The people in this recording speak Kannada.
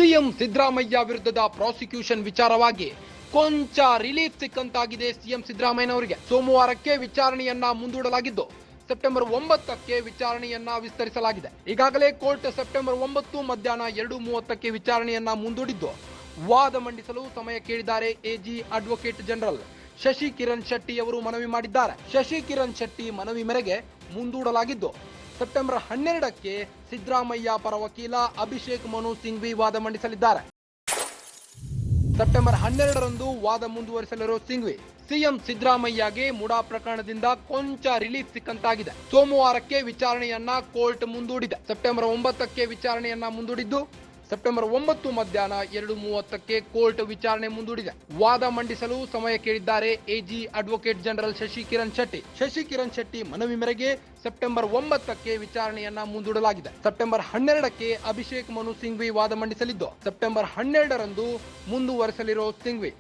ಸಿಎಂ ಸಿದ್ದರಾಮಯ್ಯ ವಿರುದ್ಧದ ಪ್ರಾಸಿಕ್ಯೂಷನ್ ವಿಚಾರವಾಗಿ ಕೊಂಚ ರಿಲೀಫ್ ಸಿಕ್ಕಂತಾಗಿದೆ ಸಿಎಂ ಸಿದ್ದರಾಮಯ್ಯನವರಿಗೆ. ಸೋಮವಾರಕ್ಕೆ ವಿಚಾರಣೆಯನ್ನ ಮುಂದೂಡಲಾಗಿದ್ದು ಸೆಪ್ಟೆಂಬರ್ 9ಕ್ಕೆ ವಿಚಾರಣೆಯನ್ನ ವಿಸ್ತರಿಸಲಾಗಿದೆ. ಈಗಾಗಲೇ ಕೋರ್ಟ್ ಸೆಪ್ಟೆಂಬರ್ 9 ಮಧ್ಯಾಹ್ನ 2:30ಕ್ಕೆ ವಿಚಾರಣೆಯನ್ನ ಮುಂದೂಡಿದ್ದು ವಾದ ಮಂಡಿಸಲು ಸಮಯ ಕೇಳಿದ್ದಾರೆ AG advocate general Shashi Kiran Shetty ಅವರು ಮನವಿ ಮಾಡಿದ್ದಾರೆ. ಶಶಿ ಕಿರಣ್ ಶೆಟ್ಟಿ ಮನವಿ ಮೇರೆಗೆ ಮುಂದೂಡಲಾಗಿದ್ದು ಸೆಪ್ಟೆಂಬರ್ 12ಕ್ಕೆ ಸಿದ್ದರಾಮಯ್ಯ ಪರ ವಕೀಲ ಅಭಿಷೇಕ್ ಮನು ಸಿಂಘ್ವಿ ವಾದ ಮಂಡಿಸಲಿದ್ದಾರೆ. ಸೆಪ್ಟೆಂಬರ್ 12ರಂದು ವಾದ ಮುಂದುವರಿಸಲಿರುವ ಸಿಂಘ್ವಿ ಸಿಎಂ ಸಿದ್ದರಾಮಯ್ಯಗೆ ಮುಡಾ ಪ್ರಕರಣದಿಂದ ಕೊಂಚ ರಿಲೀಫ್ ಸಿಕ್ಕಂತಾಗಿದೆ. ಸೋಮವಾರಕ್ಕೆ ವಿಚಾರಣೆಯನ್ನ ಕೋರ್ಟ್ ಮುಂದೂಡಿದೆ. ಸೆಪ್ಟೆಂಬರ್ 9ಕ್ಕೆ ವಿಚಾರಣೆಯನ್ನ ಮುಂದೂಡಿದ್ದು ಸೆಪ್ಟೆಂಬರ್ 9 ಮಧ್ಯಾಹ್ನ 2:30ಕ್ಕೆ ಕೋರ್ಟ್ ವಿಚಾರಣೆ ಮುಂದೂಡಿದೆ. ವಾದ ಮಂಡಿಸಲು ಸಮಯ ಕೇಳಿದ್ದಾರೆ AG advocate general Shashi Kiran Shetty. Shashi Kiran Shetty ಮನವಿ ಮೇರೆಗೆ ಸೆಪ್ಟೆಂಬರ್ 9ಕ್ಕೆ ವಿಚಾರಣೆಯನ್ನ ಮುಂದೂಡಲಾಗಿದೆ. ಸೆಪ್ಟೆಂಬರ್ 12ಕ್ಕೆ ಅಭಿಷೇಕ್ ಮನು ಸಿಂಘ್ವಿ ವಾದ ಮಂಡಿಸಲಿದ್ದು ಸೆಪ್ಟೆಂಬರ್ 12ರಂದು ಮುಂದುವರಿಸಲಿರುವ ಸಿಂಘ್ವಿ